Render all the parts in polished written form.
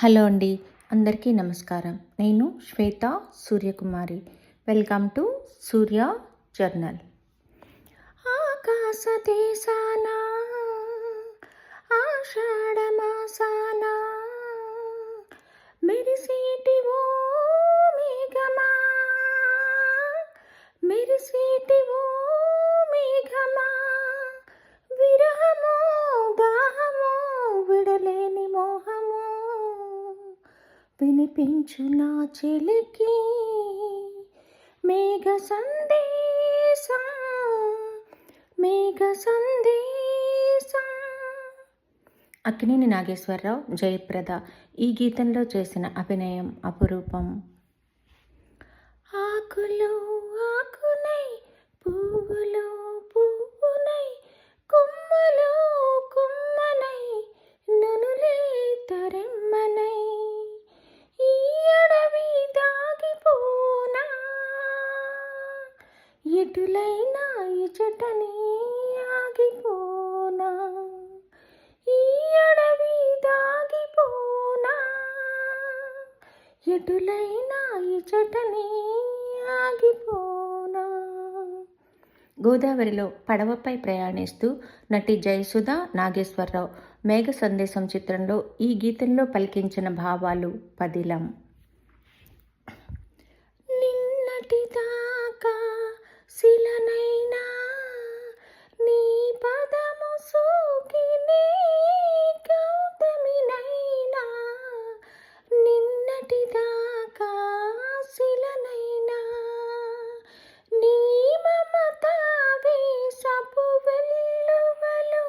Hello అండి, అందరికీ నమస్కారం. నేను Swetha Suryakumari. Welcome to Surya journal. ఆకాశ దేశాన ఆషాఢమాసాన మెరిసేటి ఓ మేఘమా, మెరిసేటి ఓ మేఘమా, విరహమో దాహమో విడలేని మోహమో వినిపించు నా చెలికి మేఘ సందేశం, మేఘ సందేశం. అక్కినేని నాగేశ్వరరావు, జయప్రద ఈ గీతంలో చేసిన అభినయం అపురూపం. ఆకులు ఆకునై, పువ్వులు పువ్వునై, కొమ్మలు కొమ్మనై, నునులే తరెమ్మనై, ఈ అడవి దాగిపోనా, ఎటులైనా ఇచటని ఆగిపోనా, ఈ అడవి దాగిపోనా, ఎటులైనా ఇచటని ఆగిపోనా. గోదావరిలో పడవపై ప్రయాణిస్తూ నటి జయసుధ, నాగేశ్వరరావు మేఘ సందేశం చిత్రంలో ఈ గీతంలో పలికించిన భావాలు పదిలం. నిన్నటిదాకా శిలనైనా నీ పదము సోకినే గౌతమినైనా, నిన్నటిదాకా శిలనైనా నీ మమత వేసపు వెల్లువలు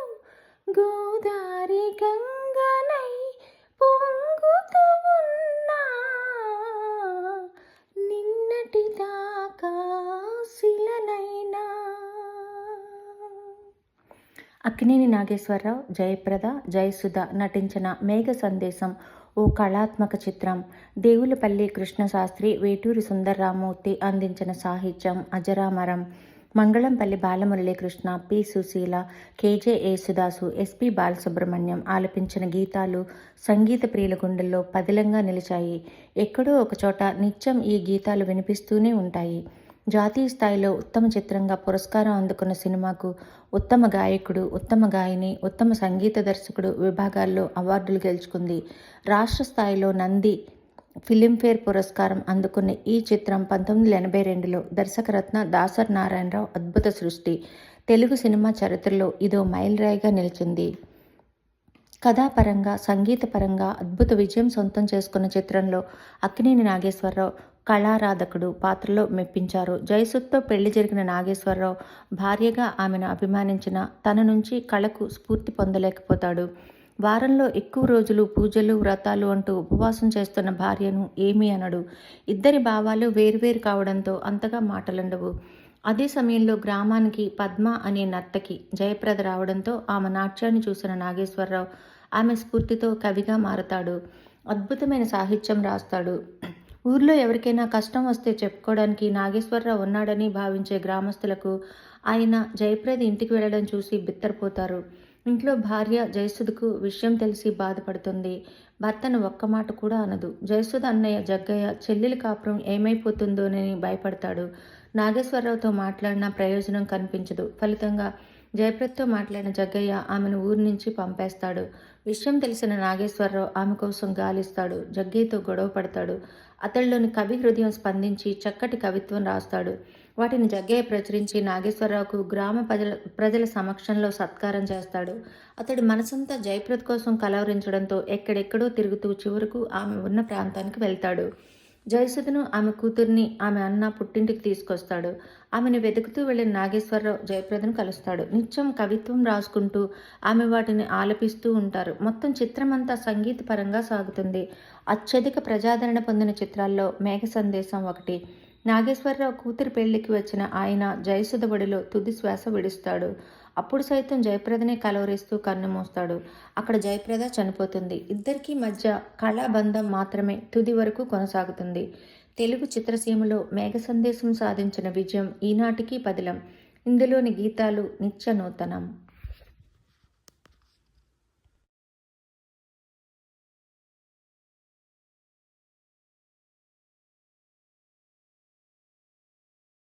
గోదారి గంగనై పొంగుతూ ఉన్నా, నిన్నటిదాకా శిలనైనా. అక్కినేని నాగేశ్వరరావు, జయప్రద, జయసుధ నటించిన మేఘ సందేశం ఓ కళాత్మక చిత్రం. దేవులపల్లి కృష్ణశాస్త్రి, వేటూరి సుందరరామూర్తి అందించిన సాహిత్యం అజరామరం. Mangalampalli Balamuralikrishna, P. Susheela, KJ Yesudas, SP Balasubrahmanyam ఆలపించిన గీతాలు సంగీత ప్రియుల గుండెల్లో పదిలంగా నిలిచాయి. ఎక్కడో ఒకచోట నిత్యం ఈ గీతాలు వినిపిస్తూనే ఉంటాయి. జాతీయ స్థాయిలో ఉత్తమ చిత్రంగా పురస్కారం అందుకున్న సినిమాకు ఉత్తమ గాయకుడు, ఉత్తమ గాయని, ఉత్తమ సంగీత దర్శకుడు విభాగాల్లో అవార్డులు గెలుచుకుంది. రాష్ట్ర స్థాయిలో నంది ఫిలింఫేర్ పురస్కారం అందుకున్న ఈ చిత్రం 1982లో దర్శకరత్న దాసరి నారాయణరావు అద్భుత సృష్టి. తెలుగు సినిమా చరిత్రలో ఇదో మైలురాయిగా నిలిచింది. కథాపరంగా, సంగీతపరంగా అద్భుత విజయం సొంతం చేసుకున్న చిత్రంలో అక్కినేని నాగేశ్వరరావు కళారాధకుడు పాత్రలో మెప్పించారు. జయసుధతో పెళ్లి జరిగిన నాగేశ్వరరావు భార్యగా ఆమెను అభిమానించిన తన నుంచి కళకు స్ఫూర్తి పొందలేకపోతాడు. వారంలో ఎక్కువ రోజులు పూజలు, వ్రతాలు అంటూ ఉపవాసం చేస్తున్న భార్యను ఏమీ అనడు. ఇద్దరి భావాలు వేర్వేరు కావడంతో అంతగా మాటలుండవు. అదే సమయంలో గ్రామానికి పద్మ అనే నర్తకి జయప్రద రావడంతో ఆమె నాట్యాన్ని చూసిన నాగేశ్వరరావు ఆమె స్ఫూర్తితో కవిగా మారతాడు. అద్భుతమైన సాహిత్యం రాస్తాడు. ఊర్లో ఎవరికైనా కష్టం వస్తే చెప్పుకోవడానికి నాగేశ్వరరావు ఉన్నాడని భావించే గ్రామస్తులకు ఆయన జయప్రద ఇంటికి వెళ్ళడం చూసి బిత్తరపోతారు. ఇంట్లో భార్య జయసుధకు విషయం తెలిసి బాధపడుతుంది. భర్తను ఒక్క మాట కూడా అనదు. జయసుధ అన్నయ్య జగ్గయ్య చెల్లెలి కాపురం ఏమైపోతుందోనని భయపడతాడు. నాగేశ్వరరావుతో మాట్లాడినా ప్రయోజనం కనిపించదు. ఫలితంగా జయప్రదతో మాట్లాడిన జగ్గయ్య ఆమెను ఊరి నుంచి పంపేస్తాడు. విషయం తెలిసిన నాగేశ్వరరావు ఆమె కోసం గాలిస్తాడు. జగ్గయ్యతో గొడవ పడతాడు. అతడిలోని కవి హృదయం స్పందించి చక్కటి కవిత్వం రాస్తాడు. వాటిని జగ్గయ్య ప్రచురించి నాగేశ్వరరావుకు గ్రామ ప్రజల సమక్షంలో సత్కారం చేస్తాడు. అతడి మనసంతా జయప్రద కోసం కలవరించడంతో ఎక్కడెక్కడో తిరుగుతూ చివరకు ఆమె ఉన్న ప్రాంతానికి వెళ్తాడు. జయసుధను, ఆమె కూతుర్ని ఆమె అన్న పుట్టింటికి తీసుకొస్తాడు. ఆమెను వెతుకుతూ వెళ్ళిన నాగేశ్వరరావు జయప్రదను కలుస్తాడు. నిత్యం కవిత్వం రాసుకుంటూ ఆమె వాటిని ఆలపిస్తూ ఉంటారు. మొత్తం చిత్రమంతా సంగీతపరంగా సాగుతుంది. అత్యధిక ప్రజాదరణ పొందిన చిత్రాల్లో మేఘ సందేశం ఒకటి. నాగేశ్వరరావు కూతురి పెళ్లికి వచ్చిన ఆయన జయసుధ ఒడిలో తుది శ్వాస విడుస్తాడు. అప్పుడు సైతం జయప్రదనే కలవరిస్తూ కన్నుమూస్తాడు. అక్కడ జయప్రద చనిపోతుంది. ఇద్దరికీ మధ్య కళాబంధం మాత్రమే తుది వరకు కొనసాగుతుంది. తెలుగు చిత్రసీమలో మేఘ సందేశం సాధించిన విజయం ఈనాటికి పదిలం. ఇందులోని గీతాలు నిత్య నూతనం.